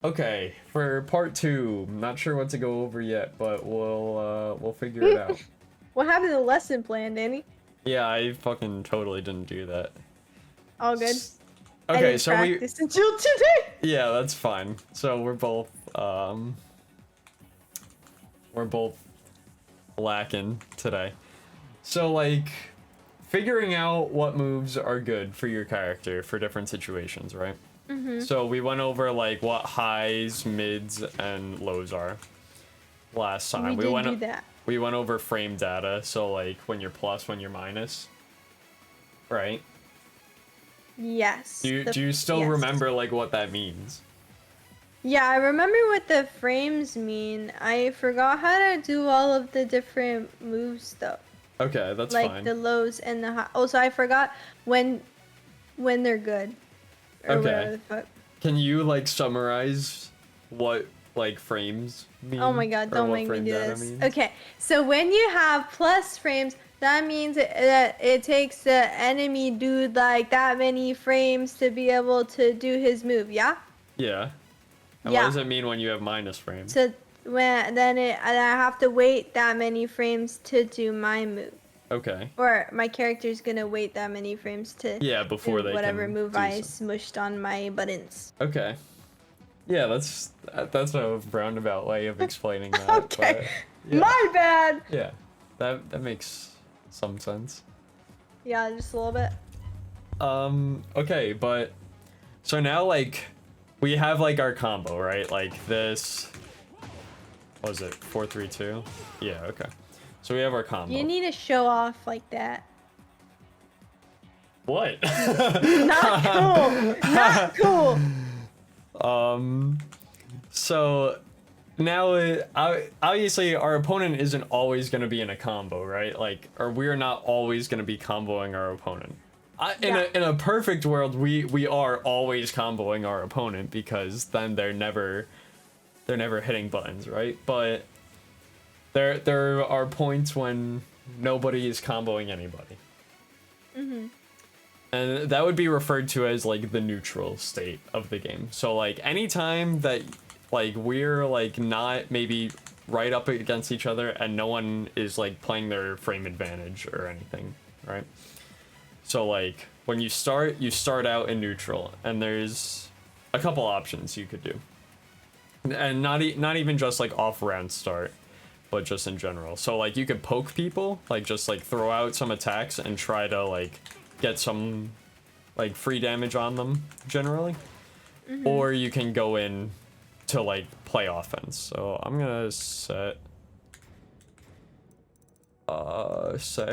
Okay, for part 2, I'm not sure what to go over yet, but we'll figure it out. What happened to the lesson plan, Danny? Yeah, I fucking totally didn't do that. All good. I Okay, didn't so practice until today. yeah, that's fine. So we're both lacking today. So like figuring out what moves are good for your character for different situations, right? So we went over like what highs, mids, and lows are last time. We did do that. We went over frame data, so like when you're plus, when you're minus, right? Yes. Do you still remember like what that means? Yeah, I remember what the frames mean. I forgot how to do all of the different moves though. Okay, that's like fine. Like the lows and the high. Also, I forgot when they're good. Or whatever the fuck. Can you like summarize what like frames mean? Oh my god, don't make me do this. Means? Okay, so when you have plus frames, that means that it takes the enemy dude like that many frames to be able to do his move, yeah? Yeah. And yeah. What does it mean when you have minus frames? So I have to wait that many frames to do my move. Okay. Or my character's gonna wait that many frames to before they whatever can move I smushed on my buttons. Okay. Yeah, that's a roundabout way of explaining that. Okay. But, yeah. My bad. Yeah. That makes some sense. Yeah, just a little bit. Okay, but so now like we have like our combo, right? Like this, what was it? 4-3-2? Yeah, okay. So we have our combo. You need to show off like that. What? Not cool. Not cool. So now obviously our opponent isn't always going to be in a combo, right? Like, or we're not always going to be comboing our opponent. In a perfect world, we are always comboing our opponent because then they're never hitting buttons, right? But there are points when nobody is comboing anybody. And that would be referred to as like the neutral state of the game. So like anytime that like we're like not maybe right up against each other and no one is like playing their frame advantage or anything, right? So like when you start out in neutral and there's a couple options you could do. And not even just like off round start, but just in general. So like you could poke people, like just like throw out some attacks and try to like get some like free damage on them generally. Or you can go in to like play offense. So I'm gonna set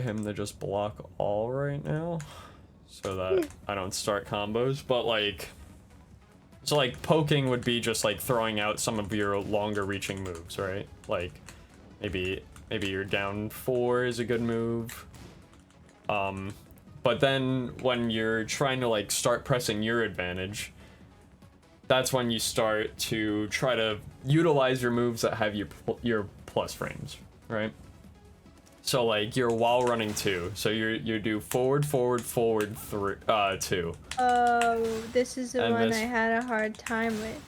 him to just block all right now so that I don't start combos. But like, so like poking would be just like throwing out some of your longer reaching moves, right? Like maybe your down 4 is a good move. But then when you're trying to like start pressing your advantage, that's when you start to try to utilize your moves that have your plus frames, right? So like your while running 2. So you do forward 2. Oh, this is the one I had a hard time with.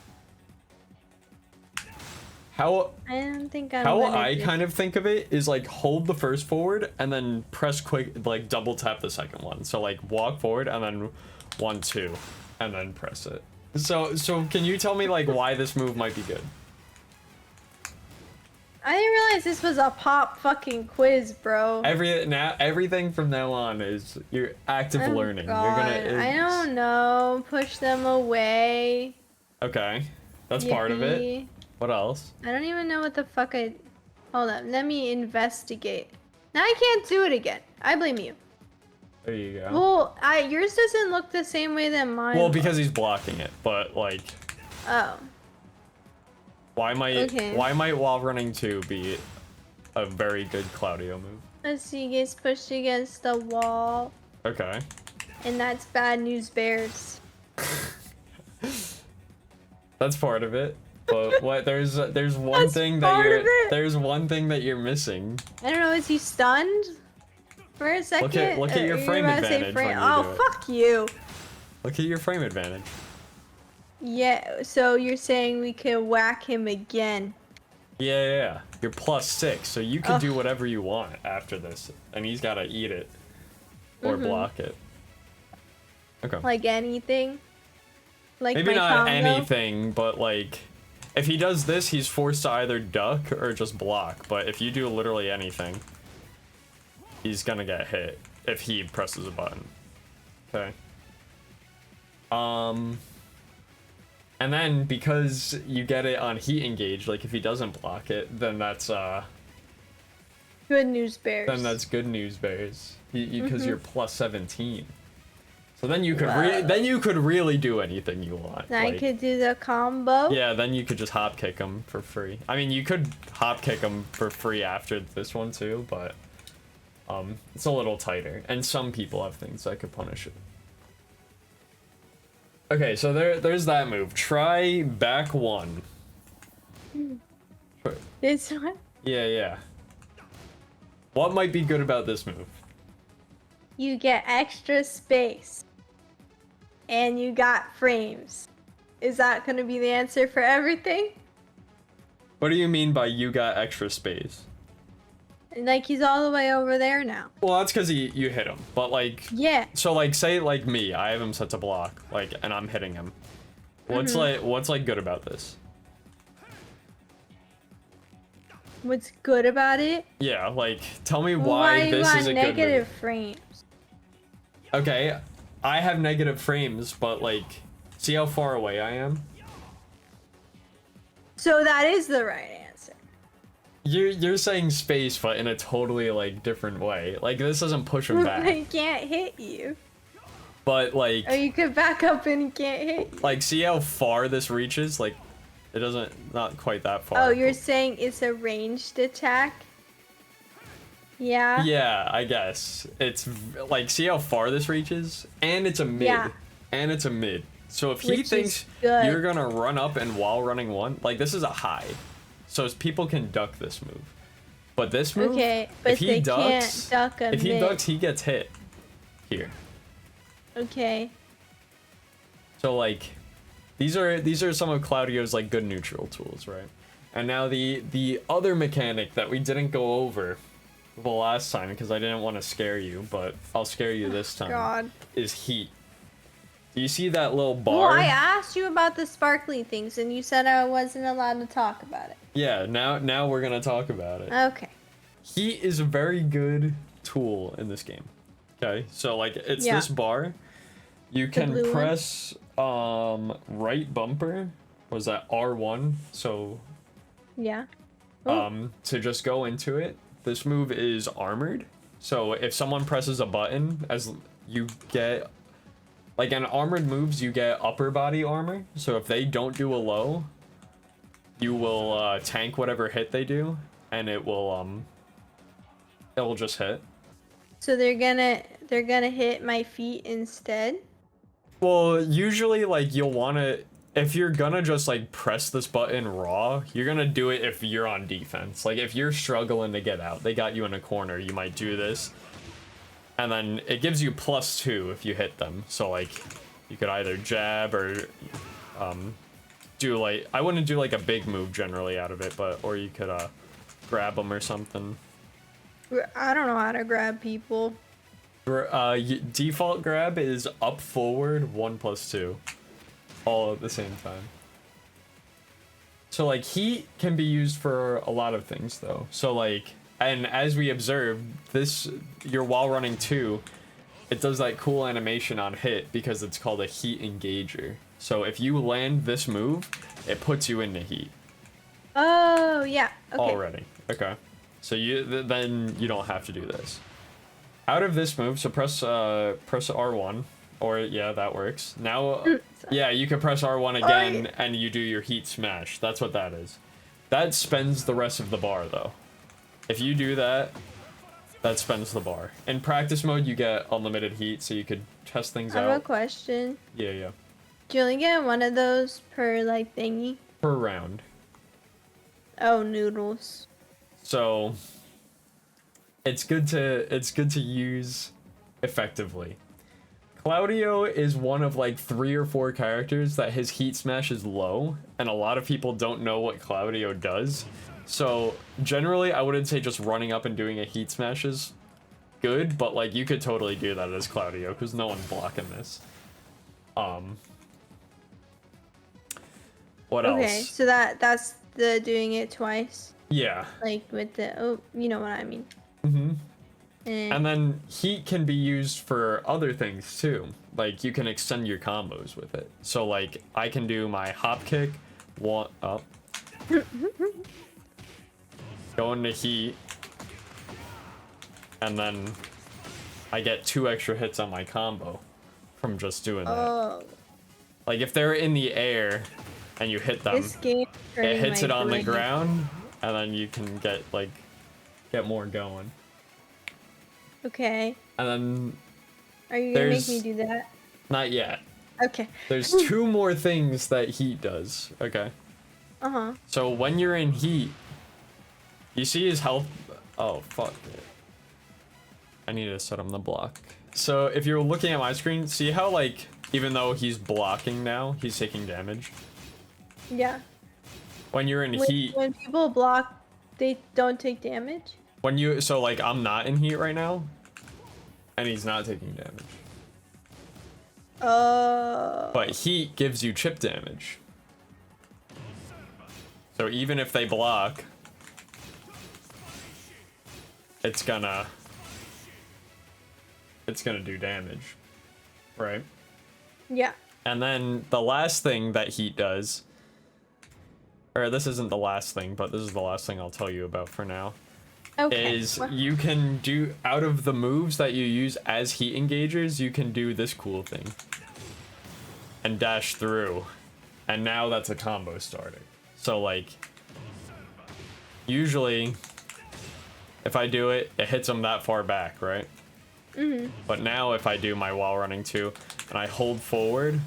How I don't think I kind of think of it is like hold the first forward and then press quick, like double tap the second one. So like walk forward and then 1, 2 and then press it. So can you tell me like why this move might be good? I didn't realize this was a pop fucking quiz, bro. Everything from now on is your active learning. God. You're gonna. I don't know. Push them away. Okay, that's part of it. What else? I don't even know what the fuck Hold on, let me investigate. Now I can't do it again. I blame you. There you go. Well, yours doesn't look the same way than mine. Well, because he's blocking it, but like. Oh. Why might while running 2 be a very good Claudio move? Let's see, he gets pushed against the wall. Okay. And that's bad news bears. That's part of it. But what there's one thing that you're missing. I don't know, is he stunned? For a second? Look at your frame advantage. Oh, fuck you. Look at your frame advantage. Yeah, so you're saying we could whack him again. Yeah. You're +6, so you can Ugh. do whatever you want after this, and he's gotta eat it or block it. Okay. Like anything? Like Maybe my not combo? anything, but like, if he does this, he's forced to either duck or just block. But if you do literally anything, he's gonna get hit if he presses a button. Okay. And then because you get it on heat engage, like if he doesn't block it, then that's Good news, bears. then that's good news, bears. Because you're +17. So then you could really do anything you want. Then I like- could do the combo. Yeah, then you could just hop kick him for free. I mean, you could hop kick him for free after this one too, but it's a little tighter, and some people have things that could punish it. Okay, so there's that move. Try back one. This one? Yeah. What might be good about this move? You get extra space. And you got frames. Is that gonna be the answer for everything? What do you mean by you got extra space? Like he's all the way over there now. Well, that's because you hit him, but like... Yeah. So like, say like me, I have him set to block, like, and I'm hitting him. What's like good about this? What's good about it? Yeah, like, tell me why this is a good negative move. frames? Okay, I have negative frames, but like, see how far away I am? So that is the right answer. You're saying space, but in a totally like different way. Like this doesn't push him I back, can't hit you. but like, Or you could back up and he can't hit you. like see how far this reaches? Like, it doesn't, not quite that far. Oh, you're saying it's a ranged attack? Yeah. Yeah, I guess it's like, see how far this reaches, and it's a mid, Yeah. and it's a mid. So if he Which is thinks good. you're gonna run up and while running one, like this is a high, so people can duck this move. But this move, Okay, but if he they ducks, can't duck a if he mid. ducks, he gets hit. Here. Okay. So like, these are some of Claudio's like good neutral tools, right? And now the other mechanic that we didn't go over the last time because I didn't want to scare you, but I'll scare you this time. God. Is heat. Do you see that little bar? Well, I asked you about the sparkly things and you said I wasn't allowed to talk about it. Yeah, now we're gonna talk about it. Okay. Heat is a very good tool in this game. Okay, so like it's Yeah. this bar. You can blue one? press right bumper. Was that R1? So Yeah. Oh. to just go into it. This move is armored. So if someone presses a button, as you get like in armored moves, you get upper body armor. So if they don't do a low, you will tank whatever hit they do, and it will just hit. So they're gonna hit my feet instead? Well, usually like you'll want to, if you're gonna just like press this button raw, you're gonna do it if you're on defense. Like if you're struggling to get out, they got you in a corner, you might do this. And then it gives you +2 if you hit them. So like you could either jab or do like, I wouldn't do like a big move generally out of it, but or you could grab them or something. I don't know how to grab people. Default grab is up forward 1+2 all at the same time. So like heat can be used for a lot of things though. So like, and as we observed, this, your while running 2, it does that cool animation on hit because it's called a heat engager. So if you land this move, it puts you into heat. Oh, yeah. Okay. Already. Okay. So then you don't have to do this. Out of this move, so press R1, or yeah, that works. Now, yeah, you can press R1 again, and you do your heat smash. That's what that is. That spends the rest of the bar, though. If you do that, that spends the bar. In practice mode, you get unlimited heat, so you could test things I out. have a question. Yeah. Do you only get one of those per, like, thingy? Per round. Oh, noodles. So it's good to use effectively. Claudio is one of like 3 or 4 characters that his heat smash is low, and a lot of people don't know what Claudio does. So generally, I wouldn't say just running up and doing a heat smash is good, but like you could totally do that as Claudio because no one's blocking this. What else? Okay, so that's the doing it twice. Yeah. Like with the, oh, you know what I mean. Mm-hmm. Eh. And then heat can be used for other things too. Like you can extend your combos with it. So like I can do my hop kick, one up, go into heat, and then I get 2 extra hits on my combo from just doing that. Oh, Like if they're in the air and you hit them, this game. it hits it on the brain. ground, and then you can get more going. Okay. And then Are you gonna make there's- me do that? not yet. Okay. There's 2 more things that heat does. Okay. Uh-huh. So when you're in heat, you see his health. Oh fuck it. I need to set him the block. So if you're looking at my screen, see how like even though he's blocking now, he's taking damage. Yeah. When you're in heat, When people block, they don't take damage? so like I'm not in heat right now, and he's not taking damage. But heat gives you chip damage. So even if they block, it's gonna do damage, right? Yeah. And then the last thing that heat does, or this isn't the last thing, but this is the last thing I'll tell you about for now, Okay. is you can do, out of the moves that you use as heat engagers, you can do this cool thing and dash through, and now that's a combo starter. So like usually if I do it, it hits them that far back, right? Mhm. But now if I do my wall running 2 and I hold forward,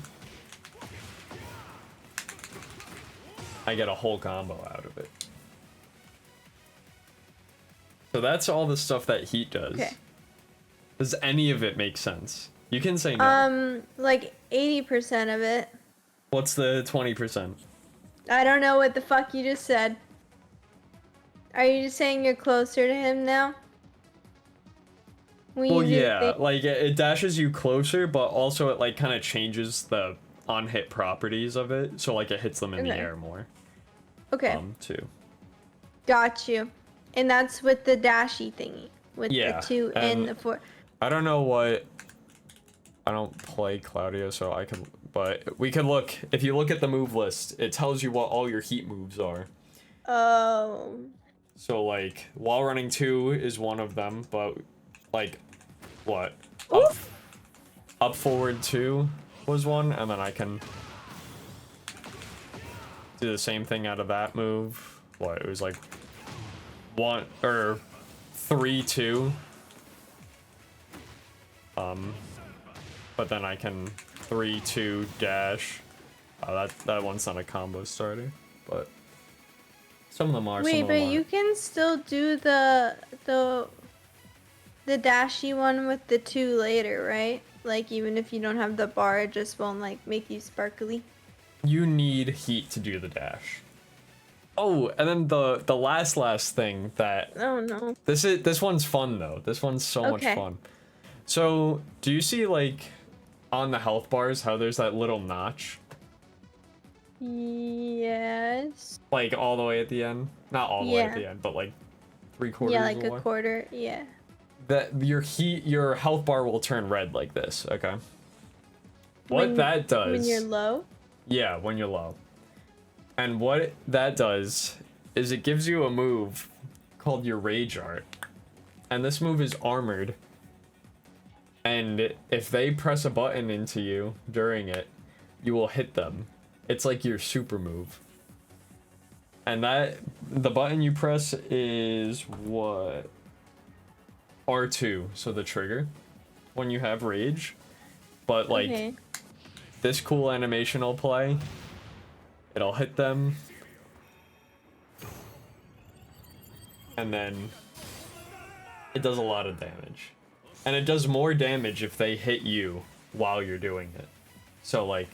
I get a whole combo out of it. So that's all the stuff that heat does. Okay. Does any of it make sense? You can say no. Like 80% of it. What's the 20%? I don't know what the fuck you just said. Are you just saying you're closer to him now? When Well, you do the yeah, thing? like it dashes you closer, but also it like kind of changes the on-hit properties of it, so like it hits them in the Okay. air more. Okay. Too. Got you. And that's with the dashy thingy. With Yeah, the 2 and and the 4. I don't know what. I don't play Claudio, so I can. But we can look. If you look at the move list, it tells you what all your heat moves are. Oh. So like wall running 2 is one of them, but like what? Up forward 2 was one, and then I can do the same thing out of that move. What? It was like 1 or 3-2. But then I can 3-2 dash. That one's not a combo starter, but some of them are. Wait, some of but them aren't. you can still do the dashy one with the 2 later, right? Like even if you don't have the bar, it just won't like make you sparkly. You need heat to do the dash. Oh, and then the last thing that Oh no. this one's fun though. This one's so much Okay. fun. So do you see like on the health bars how there's that little notch? Yes. Like all the way at the end? Not all the way at Yeah. the end, but like 3/4 Yeah, like of the a way. quarter. Yeah. That your health bar will turn red like this, okay? What When- that does, When you're low. yeah, when you're low. And what that does is it gives you a move called your Rage Art. And this move is armored. And if they press a button into you during it, you will hit them. It's like your super move. And the button you press is what? R2, so the trigger when you have rage. But like Okay. this cool animation will play. It'll hit them. And then it does a lot of damage. And it does more damage if they hit you while you're doing it. So like,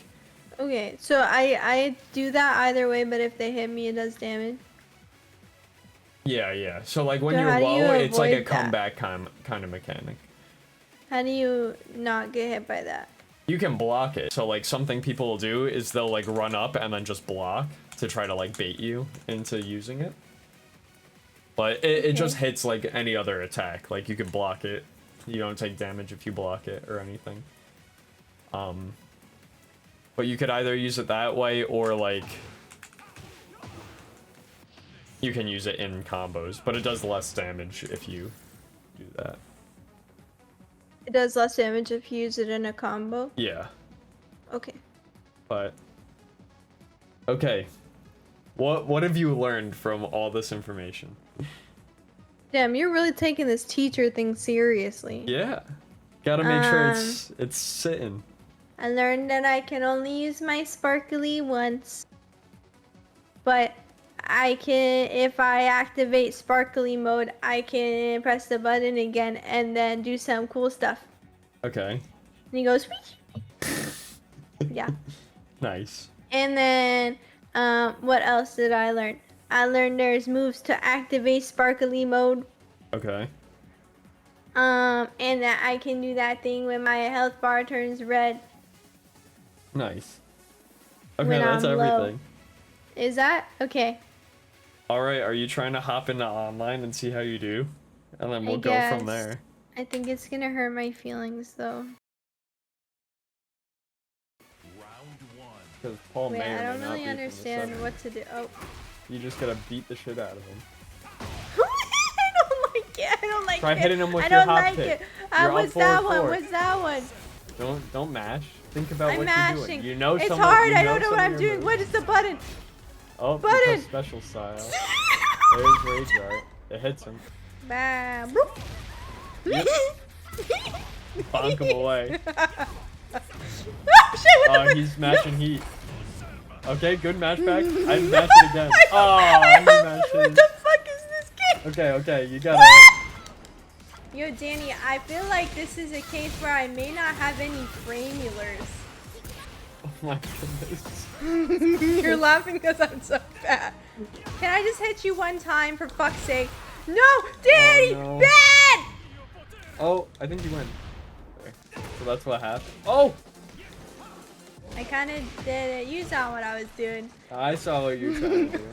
Okay, so I do that either way, but if they hit me, it does damage. yeah. So like when So you're how do you low, it's like a avoid that? comeback kind of mechanic. How do you not get hit by that? You can block it. So like something people will do is they'll like run up and then just block to try to like bait you into using it. But it just hits like any other attack. Like you can block it. You don't take damage if you block it or anything. But you could either use it that way or like you can use it in combos, but it does less damage if you do that. It does less damage if you use it in a combo. Yeah. Okay. But okay. What have you learned from all this information? Damn, you're really taking this teacher thing seriously. Yeah. Gotta make sure it's sitting. I learned that I can only use my sparkly once. But I can, if I activate sparkly mode, I can press the button again and then do some cool stuff. Okay. And he goes, whee! Yeah. Nice. And then, what else did I learn? I learned there's moves to activate sparkly mode. Okay. And that I can do that thing when my health bar turns red. Nice. Okay, When that's I'm low. everything. Is that? Okay. Alright, are you trying to hop into online and see how you do? And then we'll I go guess. from there. I think it's gonna hurt my feelings though. Because Paul Wait, may or I may don't not really be from the understand suburbs. what to do. Oh. You just gotta beat the shit out of him. I don't like it. I don't like Try it. hitting him with I your don't hop like kick. it. You're up What's that 4-4. one? What's that one? Don't mash. Think about I'm what you're mashing. doing. You know It's some hard. you I know don't know some what of I'm your doing. moves. What is the button? Oh, Button. because special style. There's Rage Art. It hits him. Bam. Boop. Yep. Bonk him away. Oh shit! What the fuck? He's matching heat. Okay, good match back. I match it again. Oh, he matched What it. the fuck is this game? Okay, you gotta. Yo, Danny, I feel like this is a case where I may not have any framulars. Oh my goodness. You're laughing because I'm so fat. Can I just hit you one time for fuck's sake? No, Danny, no. bad! Oh, I think you win. Okay. So that's what happened. Oh! I kind of did it. You saw what I was doing. I saw what you were trying to do.